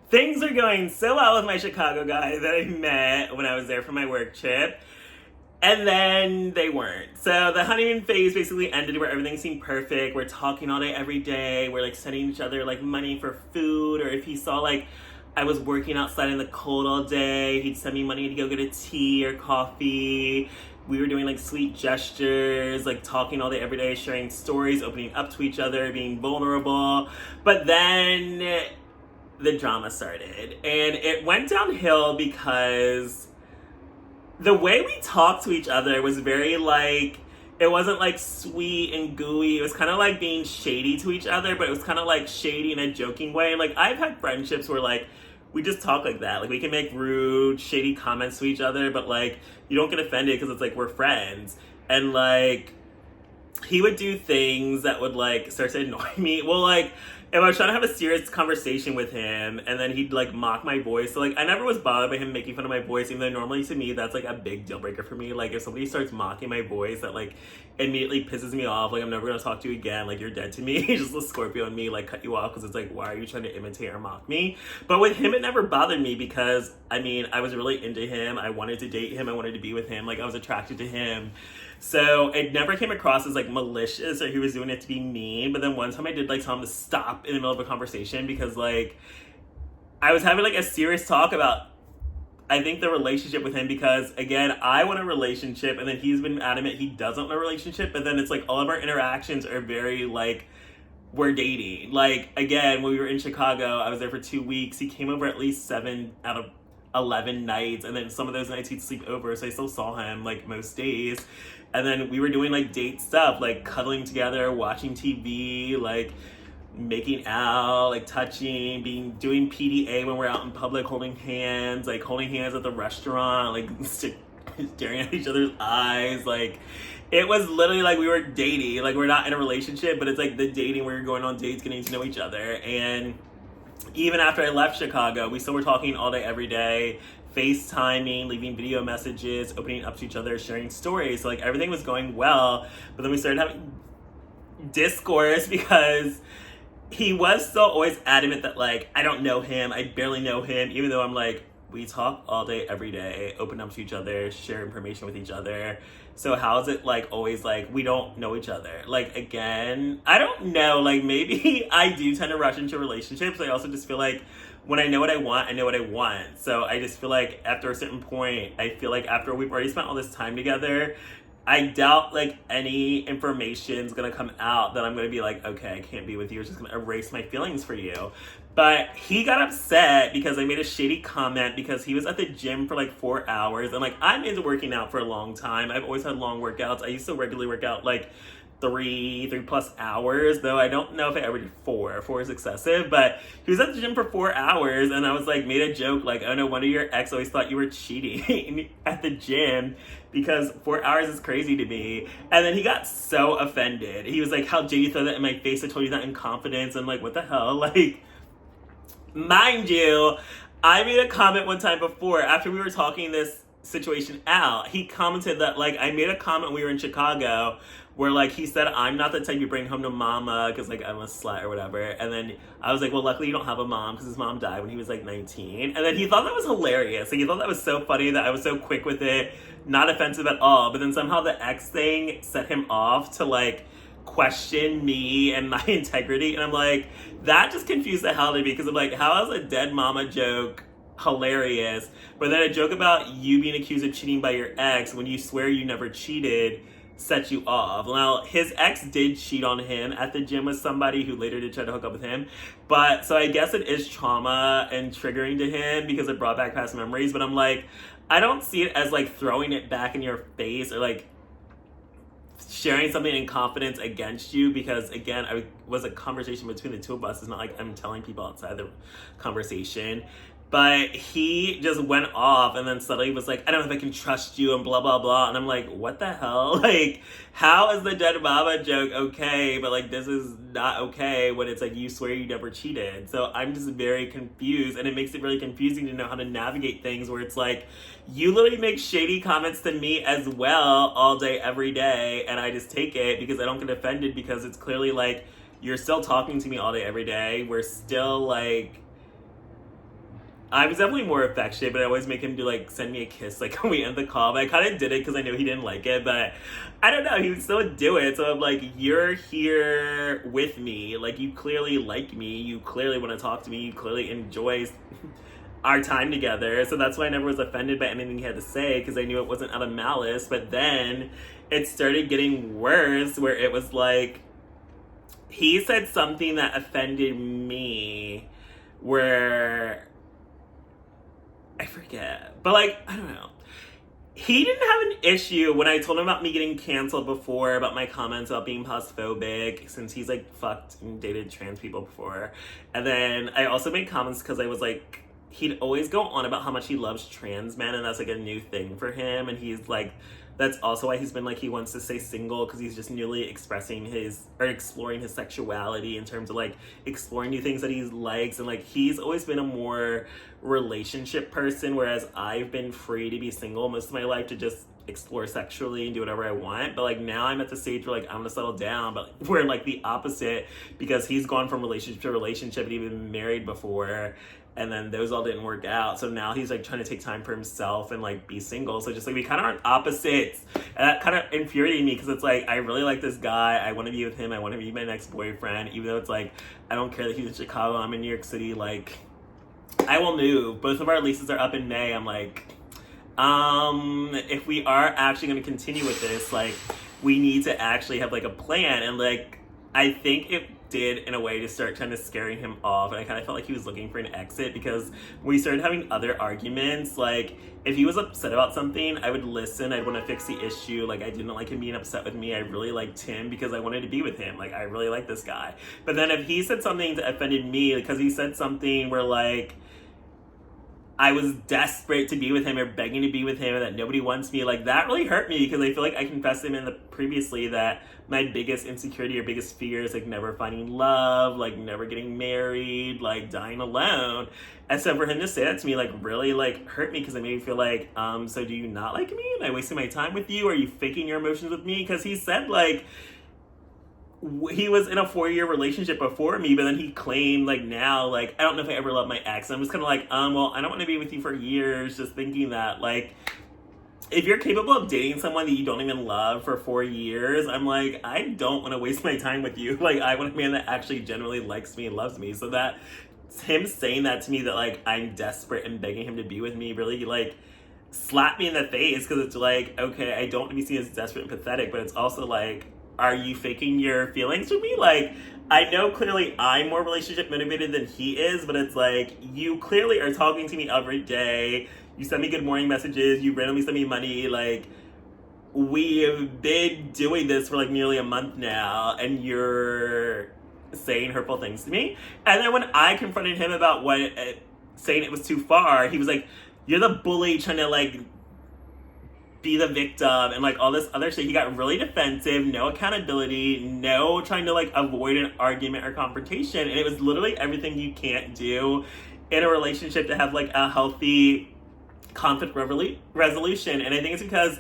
Things are going so well with my Chicago guy that I met when I was there for my work trip. And then they weren't. So the honeymoon phase basically ended where everything seemed perfect. We're talking all day, every day. We're like sending each other like money for food. Or if he saw like I was working outside in the cold all day, he'd send me money to go get a tea or coffee. We were doing like sweet gestures, like talking all day, every day, sharing stories, opening up to each other, being vulnerable. But then the drama started. And it went downhill because the way we talked to each other was very like, it wasn't like sweet and gooey. It was kind of like being shady to each other, but it was kind of like shady in a joking way. And like, I've had friendships where like, we just talk like that. Like, we can make rude, shady comments to each other, but like, you don't get offended because it's like, we're friends. And like, he would do things that would like start to annoy me. Well, like, if I was trying to have a serious conversation with him and then he'd like mock my voice. So like, I never was bothered by him making fun of my voice, even though normally to me that's like a big deal breaker for me. Like, if somebody starts mocking my voice, that like immediately pisses me off. Like, I'm never gonna talk to you again. Like, you're dead to me. Just the Scorpio and me like cut you off because it's like, why are you trying to imitate or mock me? But with him, it never bothered me because I mean, I was really into him. I wanted to date him. I wanted to be with him. Like, I was attracted to him. So it never came across as like malicious or he was doing it to be mean. But then one time I did like tell him to stop in the middle of a conversation because like I was having like a serious talk about I think the relationship with him because again, I want a relationship and then he's been adamant he doesn't want a relationship, but then it's like all of our interactions are very like we're dating. Like again, when we were in Chicago, I was there for 2 weeks. He came over at least 7 out of 11 nights, and then some of those nights he'd sleep over, so I still saw him like most days. And then we were doing like date stuff, like cuddling together, watching TV, like making out, like touching, doing PDA when we're out in public, holding hands at the restaurant, like staring at each other's eyes. Like, it was literally like we were dating. Like, we're not in a relationship, but it's like the dating where you're going on dates, getting to know each other. And even after I left Chicago, we still were talking all day, every day, FaceTiming, leaving video messages, opening up to each other, sharing stories. So like everything was going well, but then we started having discourse because he was still always adamant that like, I don't know him, I barely know him, even though I'm like, we talk all day, every day, open up to each other, share information with each other. So how is it like always like we don't know each other? Like, again, I don't know, like maybe I do tend to rush into relationships. I also just feel like when I know what I want, I know what I want. So I just feel like after a certain point, I feel like after we've already spent all this time together, I doubt like any information's gonna come out that I'm gonna be like, okay, I can't be with you. It's just gonna erase my feelings for you. But he got upset because I made a shady comment because he was at the gym for like 4 hours. And like, I'm into working out for a long time. I've always had long workouts. I used to regularly work out like three plus hours, though I don't know if I ever did 4. 4 is excessive, but he was at the gym for 4 hours, and I was like, made a joke like, oh no wonder your ex always thought you were cheating at the gym because 4 hours is crazy to me. And then he got so offended. He was like, how dare you throw that in my face? I told you that in confidence. I'm like, what the hell? Like, mind you, I made a comment one time before after we were talking this situation out. He commented that like I made a comment when we were in Chicago where like he said I'm not the type you bring home to mama because like I'm a slut or whatever. And then I was like, well, luckily you don't have a mom because his mom died when he was like 19. And then he thought that was hilarious. Like, he thought that was so funny that I was so quick with it, not offensive at all. But then somehow the ex thing set him off to like question me and my integrity. And I'm like, that just confused the hell out of me because I'm like, how is a dead mama joke hilarious, but then a joke about you being accused of cheating by your ex when you swear you never cheated set you off? Now, his ex did cheat on him at the gym with somebody who later did try to hook up with him, but so I guess it is trauma and triggering to him because it brought back past memories. But I'm like, I don't see it as like throwing it back in your face or like sharing something in confidence against you, because again, it was a conversation between the two of us. It's not like I'm telling people outside the conversation. But he just went off and then suddenly was like, I don't know if I can trust you and blah, blah, blah. And I'm like, what the hell? Like, how is the dead mama joke okay? But like, this is not okay when it's like, you swear you never cheated. So I'm just very confused. And it makes it really confusing to know how to navigate things where it's like, you literally make shady comments to me as well all day, every day. And I just take it because I don't get offended because it's clearly like, you're still talking to me all day, every day. We're still like I was definitely more affectionate, but I always make him do like send me a kiss like when we end the call. But I kind of did it because I know he didn't like it. But I don't know, he would still do it. So I'm like, you're here with me. Like, you clearly like me. You clearly want to talk to me. You clearly enjoy our time together. So that's why I never was offended by anything he had to say, because I knew it wasn't out of malice. But then it started getting worse, where it was like he said something that offended me, where I forget, but like, I don't know. He didn't have an issue when I told him about me getting canceled before, about my comments about being postphobic, since he's like fucked and dated trans people before. And then I also made comments because I was like, he'd always go on about how much he loves trans men, and that's like a new thing for him. And he's like, that's also why he's been like, he wants to stay single, because he's just newly expressing his, or exploring his sexuality in terms of like exploring new things that he likes. And like, he's always been a more relationship person, whereas I've been free to be single most of my life, to just explore sexually and do whatever I want. But like, now I'm at the stage where like, I'm gonna settle down, but we're like the opposite, because he's gone from relationship to relationship and even been married before, and then those all didn't work out. So now he's like trying to take time for himself and like be single. So just like, we kind of aren't opposites, and that kind of infuriated me, because it's like, I really like this guy, I want to be with him, I want to be my next boyfriend, even though it's like, I don't care that he's in Chicago, I'm in New York City. Like, I will move. Both of our leases are up in May. I'm like, if we are actually going to continue with this, like, we need to actually have like a plan. And like, I think it did in a way to start kind of scaring him off, and I kind of felt like he was looking for an exit, because we started having other arguments. Like, if he was upset about something, I would listen, I'd want to fix the issue. Like, I didn't like him being upset with me. I really liked him because I wanted to be with him. Like, I really like this guy. But then if he said something that offended me, because he said something where like, I was desperate to be with him, or begging to be with him, and that nobody wants me, like, that really hurt me, because I feel like I confessed to him previously that my biggest insecurity or biggest fear is like never finding love, like never getting married, like dying alone. And so for him to say that to me, like, really like hurt me, because it made me feel like, so do you not like me? Am I wasting my time with you? Are you faking your emotions with me? Because he said like, he was in a 4-year relationship before me, but then he claimed like, now, like, I don't know if I ever loved my ex. And I was kind of like, well, I don't want to be with you for years, just thinking that, like, if you're capable of dating someone that you don't even love for 4 years, I'm like, I don't want to waste my time with you. Like, I want a man that actually genuinely likes me and loves me. So that, him saying that to me, that like, I'm desperate and begging him to be with me, really like slapped me in the face, because it's like, okay, I don't want to be seen as desperate and pathetic, but it's also like, are you faking your feelings with me? Like, I know clearly I'm more relationship motivated than he is, but it's like, you clearly are talking to me every day. You send me good morning messages. You randomly send me money. Like, we have been doing this for like nearly a month now, and you're saying hurtful things to me. And then when I confronted him about saying it was too far, he was like, you're the bully trying to like be the victim, and like all this other shit. He got really defensive, no accountability, no trying to like avoid an argument or confrontation. And it was literally everything you can't do in a relationship to have like a healthy conflict resolution. And I think it's because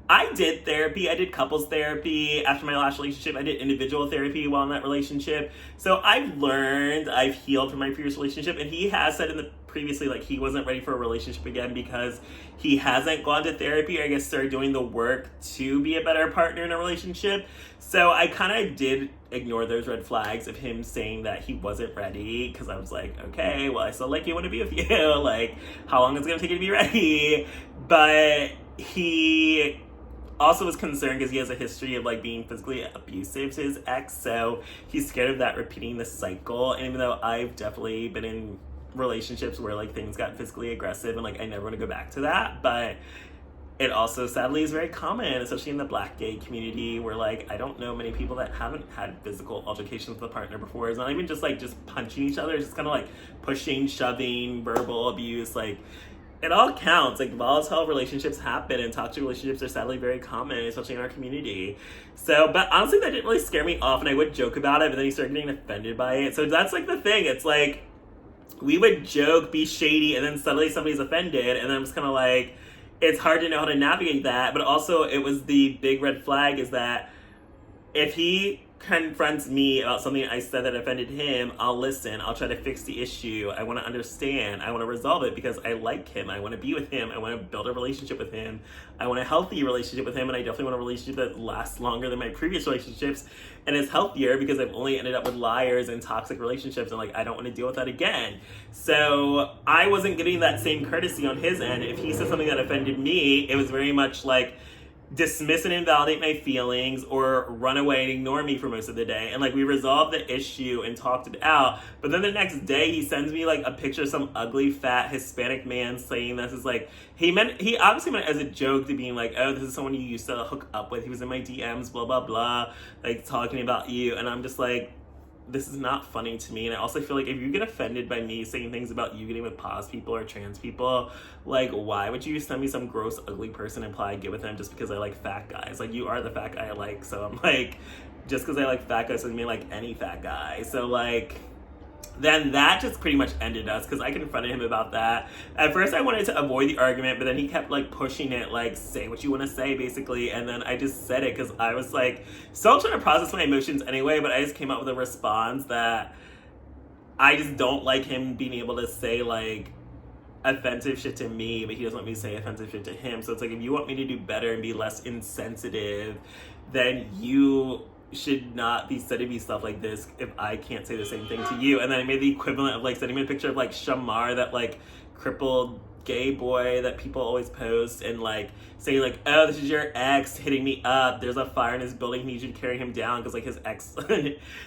I did therapy. I did couples therapy after my last relationship. I did individual therapy while in that relationship. So I've learned, I've healed from my previous relationship. And he has said previously, like, he wasn't ready for a relationship again because he hasn't gone to therapy, or I guess started doing the work to be a better partner in a relationship. So I kind of did ignore those red flags of him saying that he wasn't ready, because I was like, okay, well, I still like you, want to be with you. Like, how long is it going to take you to be ready? But he also was concerned because he has a history of like being physically abusive to his ex, so he's scared of that repeating the cycle. And even though I've definitely been in relationships where like things got physically aggressive, and like I never want to go back to that, but it also sadly is very common, especially in the Black gay community, where like I don't know many people that haven't had physical altercations with a partner before. It's not even just like just punching each other, it's just kind of like pushing, shoving, verbal abuse. Like, it all counts. Like, volatile relationships happen, and toxic relationships are sadly very common, especially in our community. So, but honestly, that didn't really scare me off, and I would joke about it, but then he started getting offended by it. So that's like the thing. It's like, we would joke, be shady, and then suddenly somebody's offended, and then I'm just kind of like, it's hard to know how to navigate that. But also, it was the big red flag is that if he confronts me about something I said that offended him, I'll listen. I'll try to fix the issue. I want to understand. I want to resolve it because I like him. I want to be with him. I want to build a relationship with him. I want a healthy relationship with him, and I definitely want a relationship that lasts longer than my previous relationships and is healthier because I've only ended up with liars and toxic relationships, and like I don't want to deal with that again. So I wasn't getting that same courtesy on his end. If he said something that offended me, it was very much like dismiss and invalidate my feelings or run away and ignore me for most of the day. And like we resolved the issue and talked it out, but then the next day he sends me like a picture of some ugly fat Hispanic man saying this is like he obviously meant it as a joke to being like, oh, this is someone you used to hook up with, he was in my DMs, blah blah blah, like talking about you. And I'm just like, this is not funny to me. And I also feel like if you get offended by me saying things about you getting with pos people or trans people, like why would you send me some gross ugly person and imply I get with them just because I like fat guys? Like you are the fat guy I like. So I'm like, just because I like fat guys doesn't mean like any fat guy. So like then that just pretty much ended us because I confronted him about that. At first I wanted to avoid the argument, but then he kept like pushing it, like say what you want to say basically. And then I just said it because I was like still trying to process my emotions anyway, but I just came up with a response that I just don't like him being able to say like offensive shit to me, but he doesn't want me to say offensive shit to him. So it's like, if you want me to do better and be less insensitive, then you should not be sending me stuff like this if I can't say the same thing to you. And then I made the equivalent of like sending me a picture of like Shamar, that like crippled gay boy that people always post, and like saying like, oh, this is your ex hitting me up, there's a fire in his building, he should carry him down because like his ex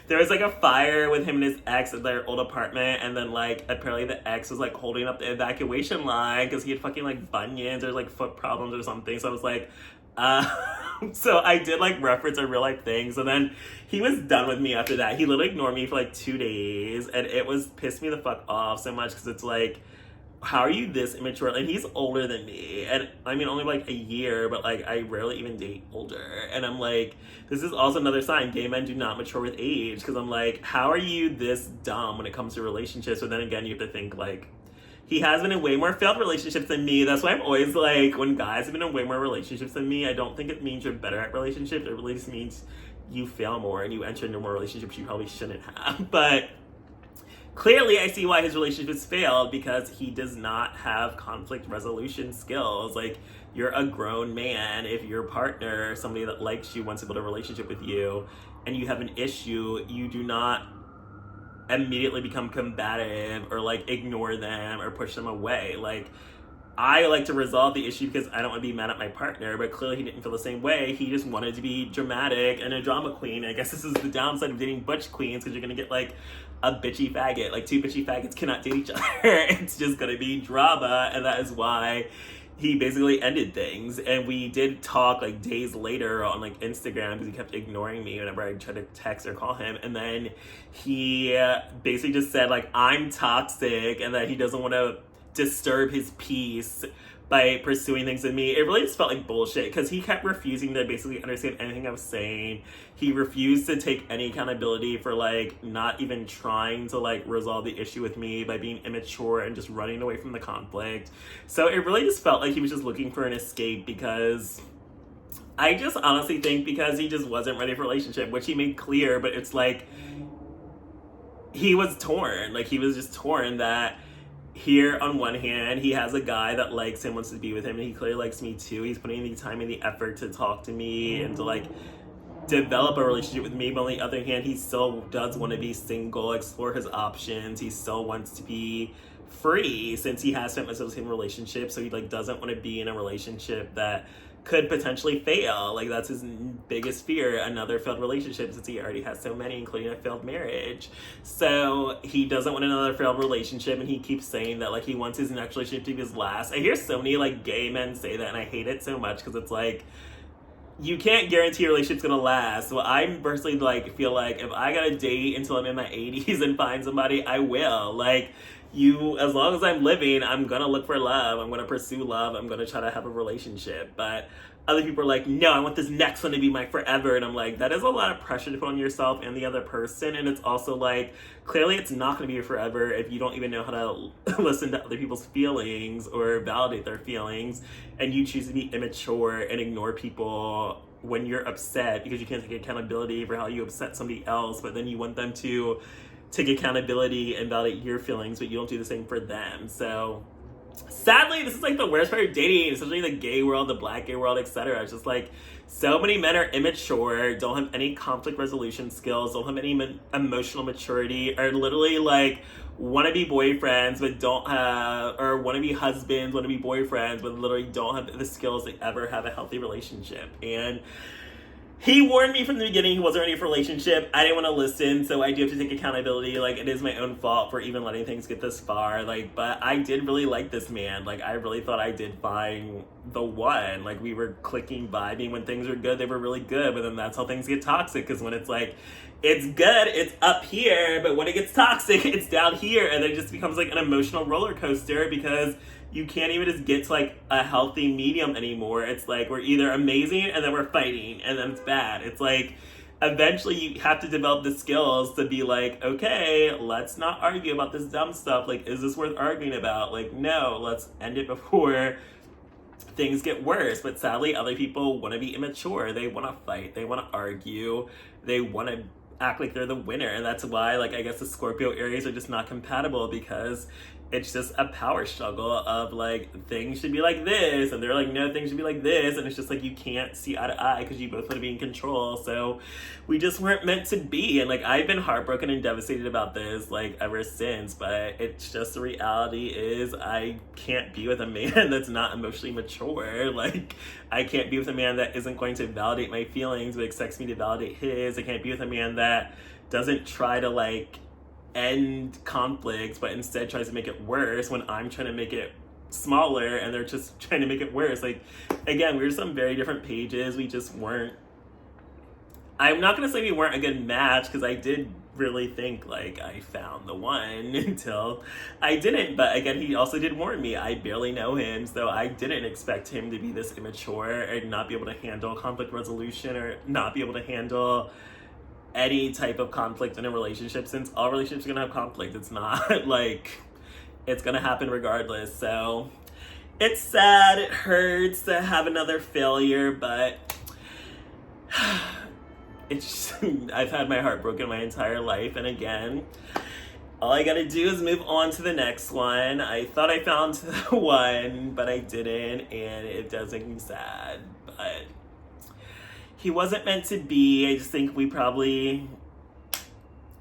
there was like a fire with him and his ex at their old apartment, and then like apparently the ex was like holding up the evacuation line because he had fucking like bunions or like foot problems or something. So I was like so I did like reference a real life thing. So then he was done with me after that. He literally ignored me for like 2 days, and it was pissed me the fuck off so much because it's like, how are you this immature? And he's older than me, and I mean only like a year, but like I rarely even date older. And I'm like, this is also another sign gay men do not mature with age, because I'm like, how are you this dumb when it comes to relationships? But then again, you have to think like, he has been in way more failed relationships than me. That's why I'm always like, when guys have been in way more relationships than me, I don't think it means you're better at relationships. It really just means you fail more and you enter into more relationships you probably shouldn't have. But clearly I see why his relationships failed, because he does not have conflict resolution skills. Like, you're a grown man. If your partner, somebody that likes you, wants to build a relationship with you, and you have an issue, you do not immediately become combative or like ignore them or push them away. Like, I like to resolve the issue because I don't want to be mad at my partner, but clearly he didn't feel the same way. He just wanted to be dramatic and a drama queen. I guess this is the downside of dating butch queens, because you're gonna get like a bitchy faggot. Like, two bitchy faggots cannot date each other. It's just gonna be drama, and that is why he basically ended things. And we did talk like days later on like Instagram, because he kept ignoring me whenever I tried to text or call him. And then he basically just said like, I'm toxic, and that he doesn't want to disturb his peace by pursuing things with me. It really just felt like bullshit, because he kept refusing to basically understand anything I was saying. He refused to take any accountability for like not even trying to like resolve the issue with me by being immature and just running away from the conflict. So it really just felt like he was just looking for an escape, because I just honestly think because he just wasn't ready for a relationship, which he made clear. But it's like, he was torn. Like, he was just torn that here, on one hand, he has a guy that likes him, wants to be with him, and he clearly likes me too. He's putting the time and the effort to talk to me and to like develop a relationship with me. But on the other hand, he still does want to be single, explore his options. He still wants to be free, since he has spent most of his relationship. So he like doesn't want to be in a relationship that could potentially fail. Like, that's his biggest fear, another failed relationship, since he already has so many, including a failed marriage. So he doesn't want another failed relationship, and he keeps saying that like he wants his next relationship to be his last. I hear so many like gay men say that, and I hate it so much, because it's like, you can't guarantee your relationship's gonna last. So I personally like feel like if I gotta date until I'm in my 80s and find somebody, I will. Like, as long as I'm living, I'm gonna look for love. I'm gonna pursue love. I'm gonna try to have a relationship. But other people are like, no, I want this next one to be my forever. And I'm like, that is a lot of pressure to put on yourself and the other person. And it's also like, clearly it's not gonna be your forever if you don't even know how to listen to other people's feelings or validate their feelings. And you choose to be immature and ignore people when you're upset because you can't take accountability for how you upset somebody else, but then you want them to take accountability and validate your feelings, but you don't do the same for them. So sadly, this is like the worst part of dating, especially the gay world, the black gay world, etc. It's just like so many men are immature, don't have any conflict resolution skills, don't have any emotional maturity, are literally like want to be boyfriends but don't have, or want to be husbands, want to be boyfriends but literally don't have the skills to ever have a healthy relationship. And he warned me from the beginning he wasn't ready for a relationship. I didn't want to listen, so I do have to take accountability. Like, it is my own fault for even letting things get this far. Like, but I did really like this man. Like, I really thought I did find the one. Like, we were clicking, vibing. When things were good, they were really good. But then that's how things get toxic, because when it's like, it's good, it's up here, but when it gets toxic, it's down here. And then it just becomes like an emotional roller coaster, because you can't even just get to like a healthy medium anymore. It's like we're either amazing and then we're fighting and then it's bad. It's like eventually you have to develop the skills to be like, okay, let's not argue about this dumb stuff. Like, is this worth arguing about? Like, no, let's end it before things get worse. But sadly, other people want to be immature. They want to fight. They want to argue. They want to act like they're the winner. And that's why, like, I guess the Scorpio Aries are just not compatible, because it's just a power struggle of like, things should be like this, and they're like, no, things should be like this, and it's just like you can't see eye to eye because you both want to be in control. So we just weren't meant to be. And like, I've been heartbroken and devastated about this like ever since, but it's just, the reality is I can't be with a man that's not emotionally mature. Like, I can't be with a man that isn't going to validate my feelings but expects me to validate his. I can't be with a man that doesn't try to like end conflicts but instead tries to make it worse when I'm trying to make it smaller and they're just trying to make it worse. Like, again, we were some very different pages. We just weren't, I'm not gonna say we weren't a good match, because I did really think like I found the one until I didn't. But again, he also did warn me. I barely know him, so I didn't expect him to be this immature and not be able to handle conflict resolution, or not be able to handle any type of conflict in a relationship, since all relationships are gonna have conflict. It's not like it's gonna happen regardless. So it's sad, it hurts to have another failure, but it's I've had my heart broken my entire life, and again, all I gotta do is move on to the next one. I thought I found the one, but I didn't, and it does make me sad. But he wasn't meant to be. I just think we probably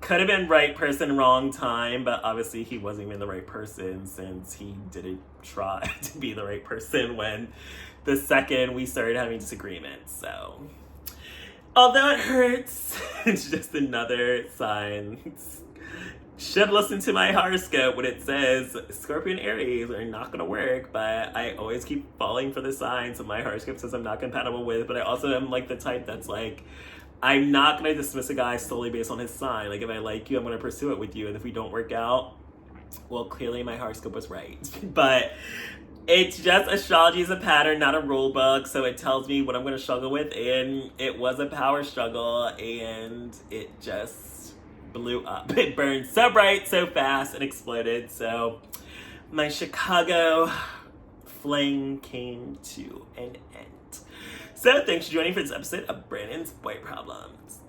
could have been right person, wrong time, but obviously he wasn't even the right person, since he didn't try to be the right person when the second we started having disagreements. So, although it hurts, it's just another sign. Should listen to my horoscope when it says Scorpio and Aries are not gonna work, but I always keep falling for the signs that my horoscope says I'm not compatible with. But I also am like the type that's like, I'm not gonna dismiss a guy solely based on his sign. Like, if I like you, I'm gonna pursue it with you, and if we don't work out, well, clearly my horoscope was right. But it's just, astrology is a pattern, not a rule book, so it tells me what I'm gonna struggle with, and it was a power struggle, and it just blew up. It burned so bright, so fast, and exploded. So my Chicago fling came to an end. So thanks for joining for this episode of Brandon's Boy Problems.